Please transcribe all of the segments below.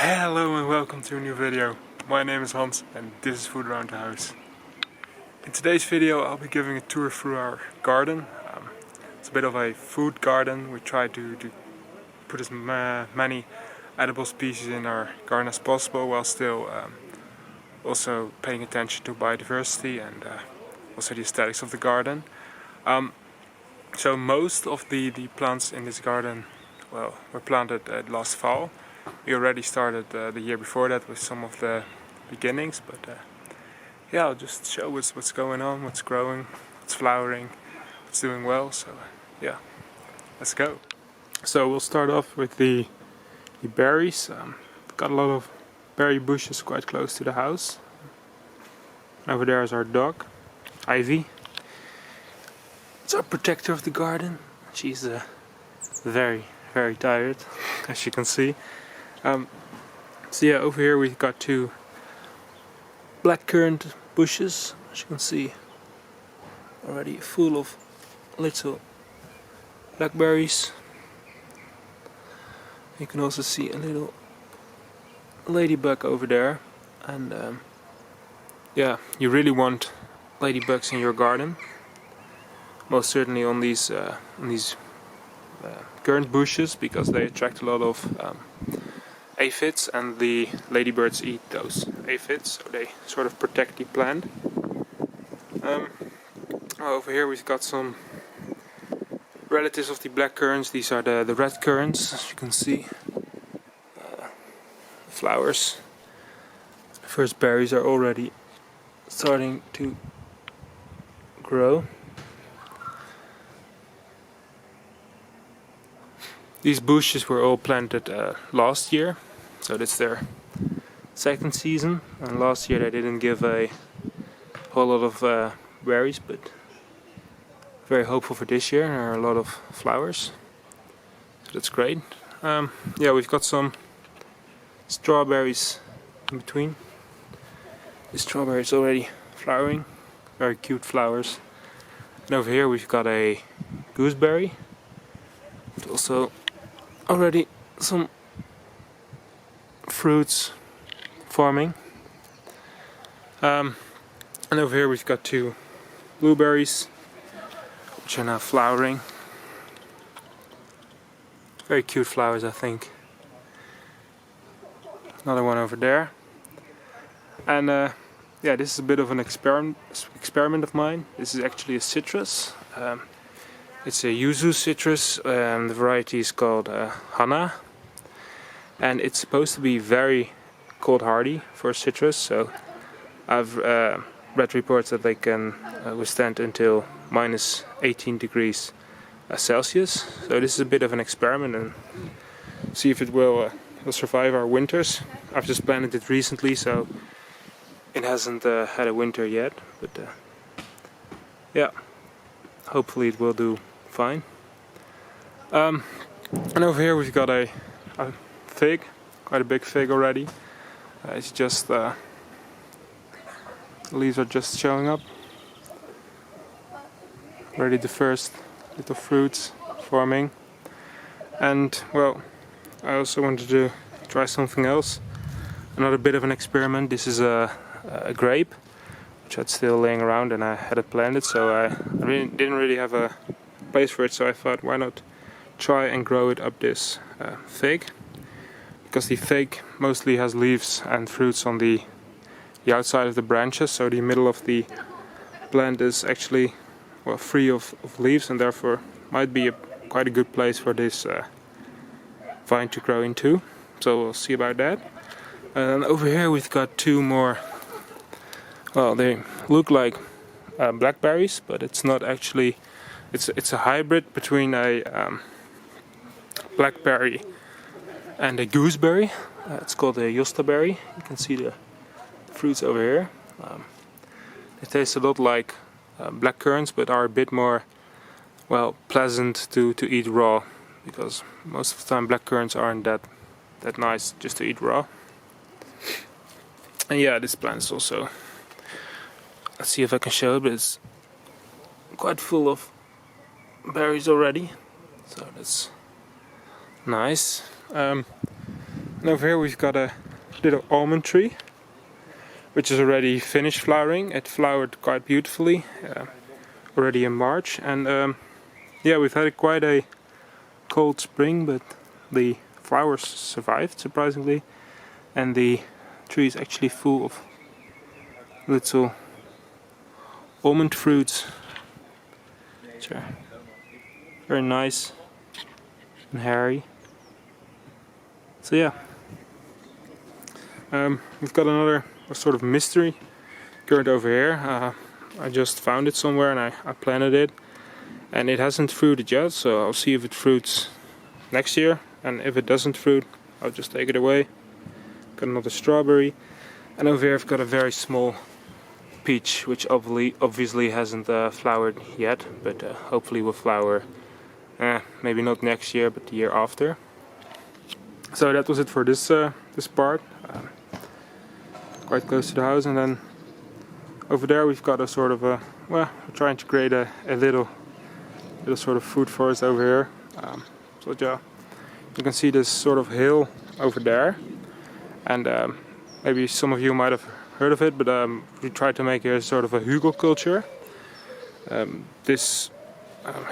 Hello and welcome to a new video. My name is Hans and this is Food Around the House. In today's video I'll be giving a tour through our garden. It's a bit of a food garden. We try to put as many edible species in our garden as possible while still also paying attention to biodiversity and also the aesthetics of the garden. So most of the plants in this garden were planted last fall. We already started the year before that with some of the beginnings, but yeah, I'll just show what's going on, what's growing, what's flowering, what's doing well. So yeah, let's go. So we'll start off with the berries. We've got a lot of berry bushes quite close to the house. Over there is our dog, Ivy. It's our protector of the garden. She's very tired, as you can see. So yeah, over here we've got two black currant bushes, as you can see, already full of little blackberries. You can also see a little ladybug over there, and yeah, you really want ladybugs in your garden. Most certainly on these currant bushes, because they attract a lot of aphids, and the ladybirds eat those aphids, so they sort of protect the plant. Over here we've got some relatives of the black currants. These are the red currants, as you can see. Flowers. The first berries are already starting to grow. These bushes were all planted last year, so that's their second season. And last year they didn't give a whole lot of berries, but very hopeful for this year. There are a lot of flowers, so that's great. Yeah, we've got some strawberries in between. The strawberry is already flowering, very cute flowers. And over here we've got a gooseberry. But also already some fruits forming. And over here we've got two blueberries, which are now flowering. Very cute flowers, I think. Another one over there. And yeah, this is a bit of an experiment of mine. This is actually a citrus. It's a Yuzu Citrus, the variety is called Hana, and it's supposed to be very cold hardy for citrus, so I've read reports that they can withstand until minus 18 degrees Celsius. So this is a bit of an experiment and see if it will survive our winters. I've just planted it recently, so it hasn't had a winter yet, but yeah, hopefully it will do fine. And over here we've got a fig, quite a big fig already. It's just the leaves are just showing up. Already the first little fruits forming. And well, I also wanted to try something else. Another bit of an experiment. This is a grape, which I'd still laying around, and I had it planted, so I didn't really have a place for it, so I thought, why not try and grow it up this fig, because the fig mostly has leaves and fruits on the outside of the branches, so the middle of the plant is actually free of leaves, and therefore might be quite a good place for this vine to grow into. So we'll see about that. And over here we've got two more. Well, they look like blackberries, but it's not actually. It's a hybrid between a blackberry and a gooseberry. It's called a Yostaberry. You can see the fruits over here. They taste a lot like black currants, but are a bit more, well, pleasant to eat raw, because most of the time black currants aren't that nice just to eat raw. And yeah, this plant is also, let's see if I can show it, but it's quite full of berries already, so that's nice. And over here we've got a little almond tree, which is already finished flowering. It flowered quite beautifully already in March, and yeah, we've had quite a cold spring, but the flowers survived surprisingly, and the tree is actually full of little almond fruits, which are very nice and hairy. So yeah, we've got another sort of mystery currant over here. I just found it somewhere and I planted it, and it hasn't fruited yet, so I'll see if it fruits next year, and if it doesn't fruit I'll just take it away. Got another strawberry, and over here I've got a very small peach, which obviously hasn't flowered yet, but hopefully will flower maybe not next year but the year after. So that was it for this part, quite close to the house. And then over there we've got a sort of a, well, we're trying to create a little sort of food forest over here. So yeah, you can see this sort of hill over there, and maybe some of you might have heard of it, but we tried to make a sort of a Hügelkultur. This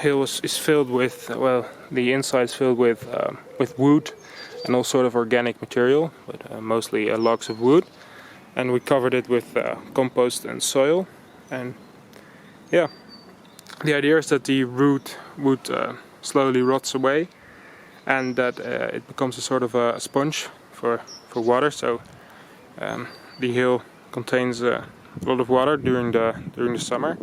hill is filled with, well, the inside is filled with wood and all sort of organic material, but mostly logs of wood, and we covered it with compost and soil. And yeah, the idea is that the root wood slowly rots away, and that it becomes a sort of a sponge for water. So the hill contains a lot of water during the summer,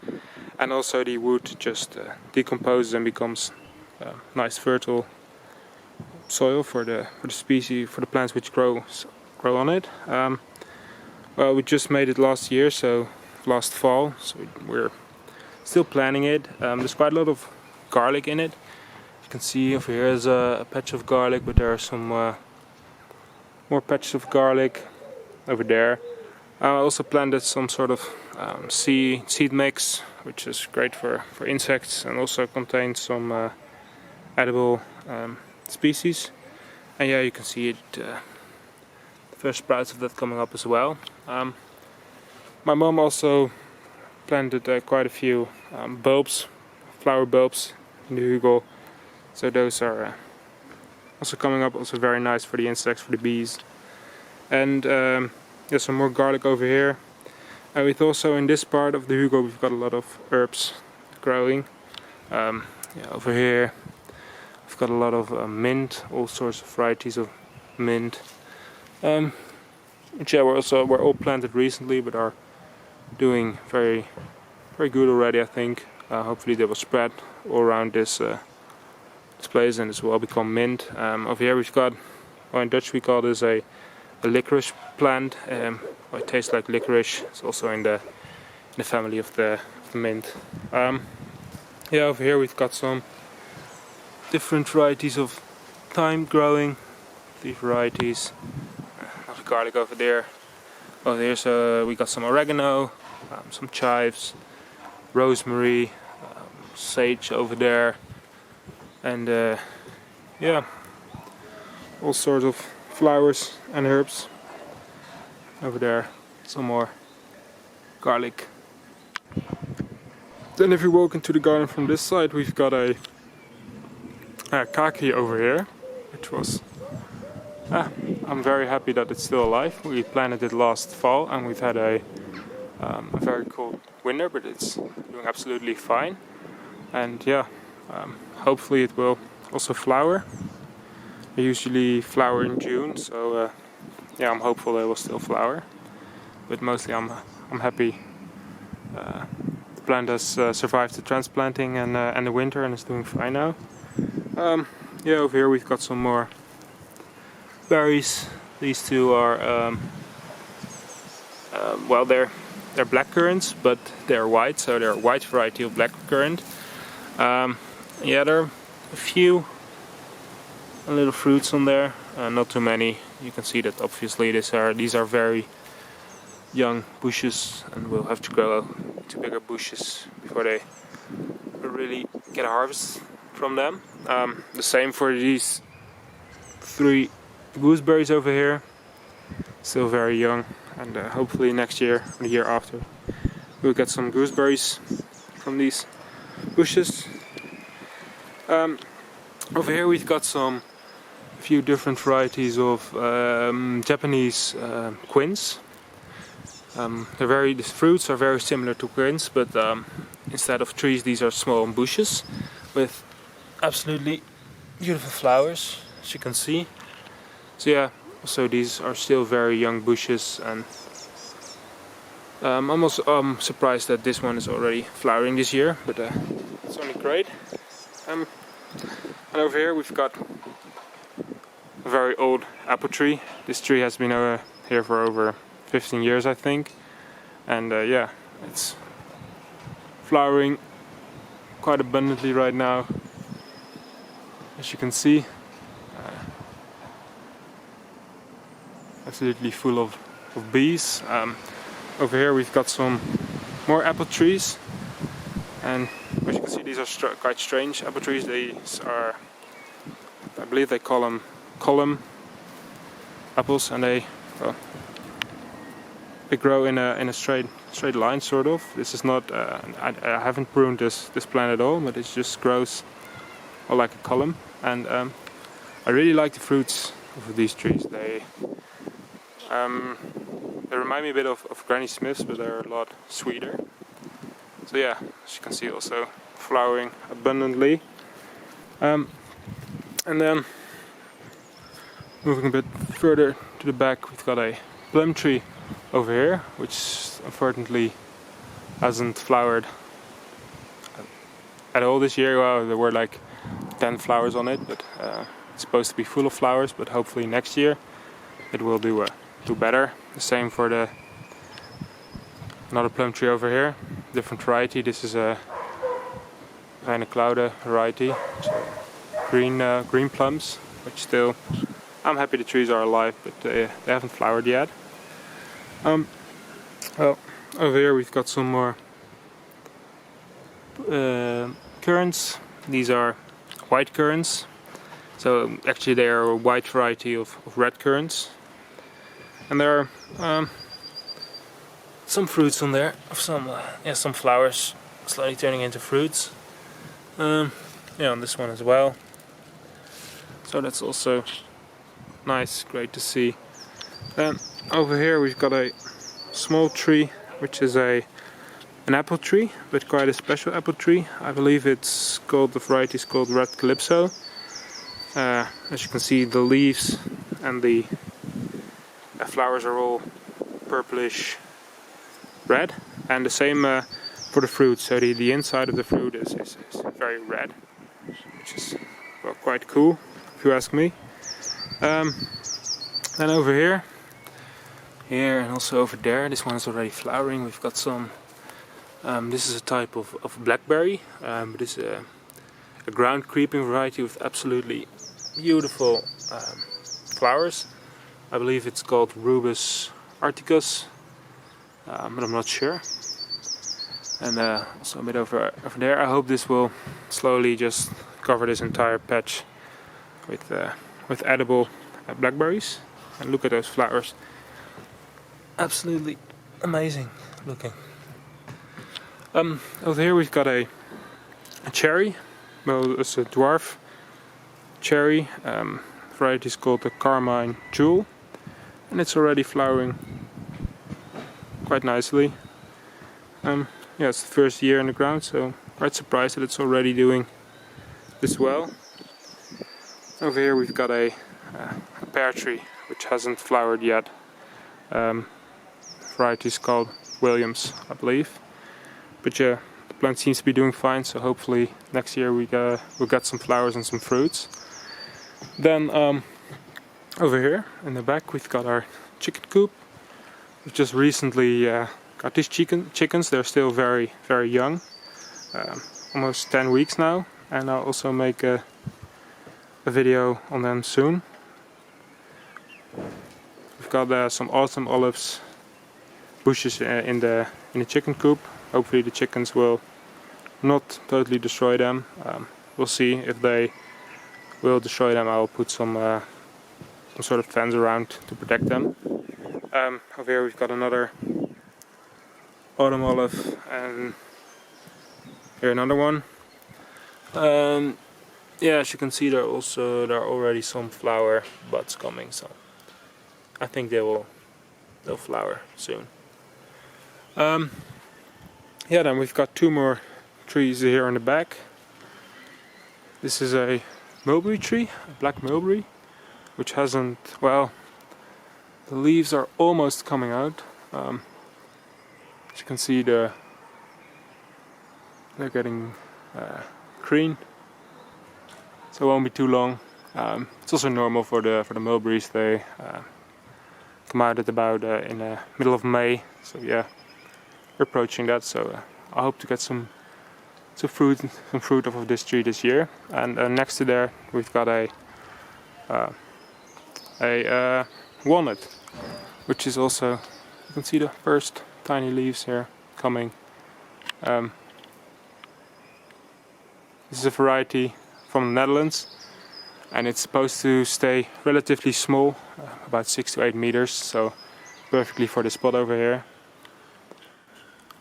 and also the wood just decomposes and becomes nice fertile soil for the species, for the plants which grow on it. Well, we just made it last year, so last fall, so we're still planting it. There's quite a lot of garlic in it. You can see over here is a patch of garlic, but there are some more patches of garlic over there. I also planted some sort of seed mix, which is great for insects, and also contains some edible species. And yeah, you can see it, the first sprouts of that coming up as well. My mom also planted quite a few bulbs, flower bulbs in the hugel, so those are also coming up, also very nice for the insects, for the bees. And there's some more garlic over here. And with also in this part of the hugel we've got a lot of herbs growing. Yeah, over here we've got a lot of mint, all sorts of varieties of mint. Which yeah, were all planted recently, but are doing very good already, I think. Hopefully they will spread all around this place, and this will all become mint. Over here we've got, well, in Dutch we call this a licorice plant. It tastes like licorice. It's also in the family of the mint. Yeah, over here we've got some different varieties of thyme growing. These varieties. Another garlic over there. Over there, so we got some oregano, some chives, rosemary, sage over there, and yeah, all sorts of flowers and herbs over there. Some more garlic. Then if you walk into the garden from this side, we've got a kaki over here, which was, I'm very happy that it's still alive. We planted it last fall and we've had a very cold winter, but it's doing absolutely fine. And yeah, hopefully it will also flower. They usually flower in June, so yeah, I'm hopeful they will still flower. But mostly I'm happy the plant has survived the transplanting and the winter and is doing fine now. Yeah, over here we've got some more berries. These two are well, they're black currants, but they're white, so they're a white variety of black currant. Yeah, there are a few little fruits on there, not too many. You can see that obviously these are very young bushes, and we'll have to grow to bigger bushes before they really get a harvest from them. The same for these three gooseberries over here, still very young, and hopefully next year or the year after we'll get some gooseberries from these bushes. Over here we've got a few different varieties of Japanese quince. The fruits are very similar to quince, but instead of trees these are small bushes with absolutely beautiful flowers, as you can see. So yeah, so these are still very young bushes, and I'm also surprised that this one is already flowering this year, but it's only great. And over here we've got a very old apple tree. This tree has been here for over 15 years, I think, and yeah, it's flowering quite abundantly right now, as you can see. Absolutely full of bees. Over here we've got some more apple trees, and as you can see these are quite strange apple trees. These are, I believe they call them column apples, and they grow in a straight line, sort of. This is not I haven't pruned this plant at all, but it just grows like a column, and I really like the fruits of these trees. They remind me a bit of Granny Smiths, but they're a lot sweeter. So yeah, as you can see, also flowering abundantly. And then moving a bit further to the back, we've got a plum tree over here, which unfortunately hasn't flowered at all this year. Well, there were like 10 flowers on it, but it's supposed to be full of flowers, but hopefully next year it will do better. The same for another plum tree over here, different variety. This is a Reine Claude variety, so green plums, which still, I'm happy the trees are alive, but they haven't flowered yet. Well, over here we've got some more currants. These are white currants, so actually they are a white variety of red currants. And there are some fruits on there, some flowers slowly turning into fruits. Yeah, on this one as well. So that's also nice, great to see. Then over here we've got a small tree, which is an apple tree, but quite a special apple tree. I believe the variety is called Red Calypso. As you can see, the leaves and the flowers are all purplish red, and the same for the fruit. So the inside of the fruit is very red, which is, well, quite cool if you ask me. Then over here and also over there, this one is already flowering. We've got some, this is a type of blackberry, but it's a ground creeping variety with absolutely beautiful flowers. I believe it's called Rubus articus, but I'm not sure. And also a bit over there. I hope this will slowly just cover this entire patch with edible blackberries. And look at those flowers, absolutely amazing looking. Over here we've got a cherry. Well, it's a dwarf cherry. Variety is called the Carmine Jewel, and it's already flowering quite nicely. Yeah, it's the first year in the ground, so quite surprised that it's already doing this well. Over here we've got a pear tree, which hasn't flowered yet. Variety is called Williams, I believe. But yeah, the plant seems to be doing fine, so hopefully next year we'll get some flowers and some fruits. Then over here in the back we've got our chicken coop. We've just recently got these chickens. They're still very, very young, almost 10 weeks now, and I'll also make a video on them soon. We've got some autumn olives bushes in the chicken coop. Hopefully the chickens will not totally destroy them. We'll see if they will destroy them. I'll put some some sort of fence around to protect them. Over here we've got another autumn olive, and here another one. Yeah, as you can see, there are already some flower buds coming, so I think they'll flower soon. Yeah, then we've got 2 more trees here in the back. This is a mulberry tree, a black mulberry, which hasn't, well, the leaves are almost coming out. As you can see, they're getting green, so it won't be too long. It's also normal for the mulberries. They come out at about in the middle of May, so yeah, we're approaching that. So I hope to get some fruit off of this tree this year. And next to there we've got a walnut, which is also, you can see the first tiny leaves here coming. This is a variety from the Netherlands, and it's supposed to stay relatively small, about 6 to 8 meters, so perfectly for the spot over here.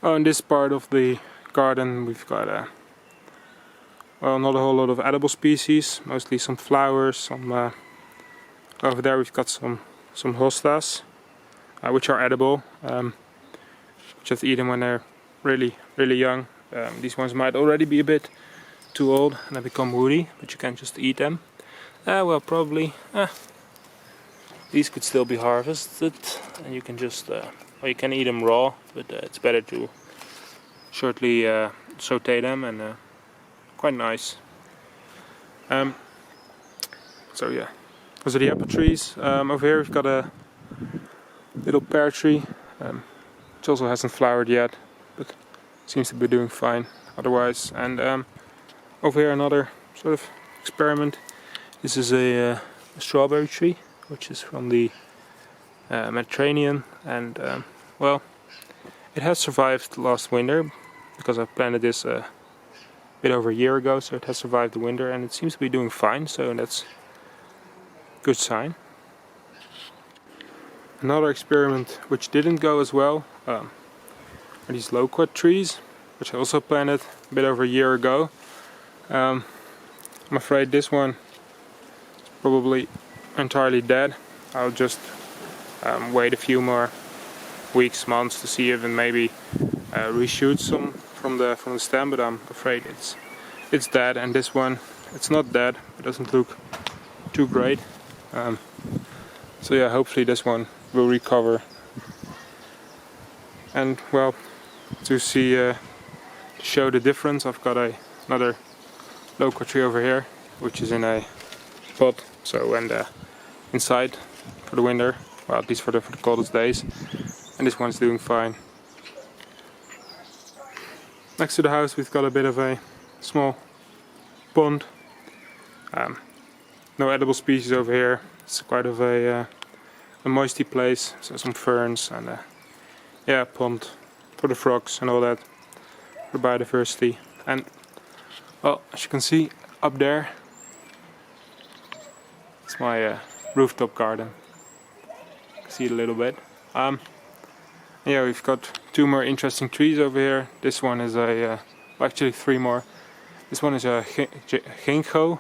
Oh, in this part of the garden we've got well, not a whole lot of edible species, mostly some flowers. Some over there we've got some hostas, which are edible, which you have to eat them when they're really young. These ones might already be a bit too old and they become woody, but you can't just eat them. Well, probably these could still be harvested, and you can just well, you can eat them raw, but it's better to shortly saute them, and quite nice. So yeah, those are the apple trees. Over here we've got a little pear tree, which also hasn't flowered yet, but seems to be doing fine otherwise. And over here another sort of experiment. This is a strawberry tree, which is from the Mediterranean, and well, it has survived last winter because I planted this a bit over a year ago, so it has survived the winter and it seems to be doing fine, so that's a good sign. Another experiment which didn't go as well are these loquat trees, which I also planted a bit over a year ago. I'm afraid this one is probably entirely dead. I'll just wait a few more weeks, months to see if it maybe reshoots some from the stem, but I'm afraid it's dead. And this one, it's not dead, it doesn't look too great. So yeah, hopefully this one will recover. And well, to see to show the difference, I've got another loquat tree over here, which is in a pot, so and inside for the winter, well, at least for the coldest days, and this one's doing fine. Next to the house we've got a bit of a small pond. No edible species over here. It's quite of a moisty place, so some ferns and yeah, pond for the frogs and all that, for biodiversity. And well, as you can see up there, it's my rooftop garden. You can see it a little bit. Yeah, we've got 2 more interesting trees over here. This one is well, actually 3 more. This one is a Ginkgo,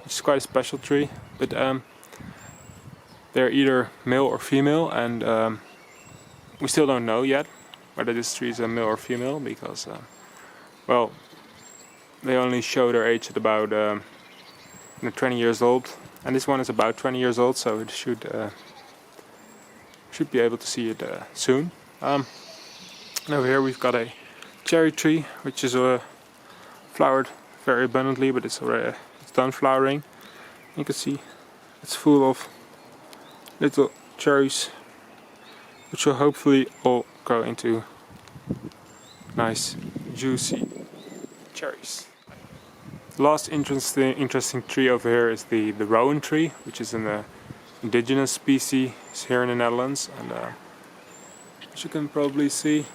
which is quite a special tree, but they're either male or female, and we still don't know yet whether this tree is a male or female, because well, they only show their age at about 20 years old, and this one is about 20 years old, so it should be able to see it soon. And over here we've got a cherry tree, which is flowered very abundantly, but it's done flowering. You can see it's full of little cherries, which will hopefully all grow into nice juicy cherries. The last interesting tree over here is the rowan tree, which is an indigenous species here in the Netherlands, and as you can probably see,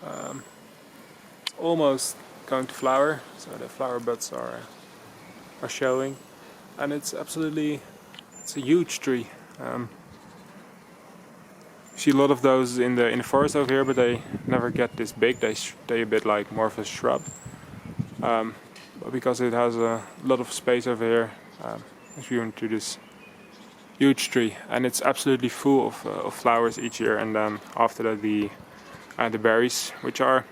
it's almost going to flower, so the flower buds are showing. and it's a huge tree. See a lot of those in the forest over here, but they never get this big. They a bit like more of a shrub. But because it has a lot of space over here, it's grown into this huge tree, and it's absolutely full of flowers each year. And then after that, the berries, which are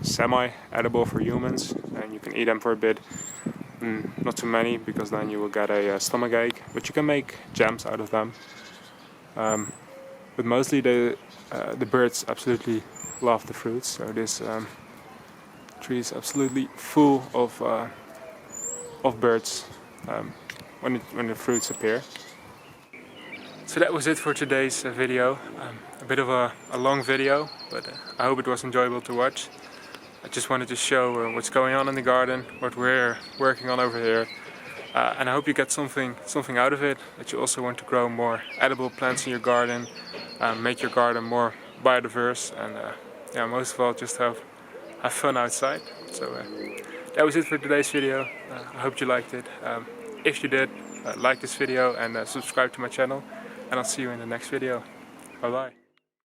semi-edible for humans, and you can eat them for a bit. Not too many, because then you will get a stomach ache. But you can make jams out of them. But mostly the birds absolutely love the fruits. So this tree is absolutely full of birds when the fruits appear. So that was it for today's video. A bit of a long video, but I hope it was enjoyable to watch. I just wanted to show what's going on in the garden, what we're working on over here, and I hope you get something out of it. That you also want to grow more edible plants in your garden, make your garden more biodiverse, and yeah, most of all, just have fun outside. So that was it for today's video. I hope you liked it. If you did, like this video and subscribe to my channel, and I'll see you in the next video. Bye bye.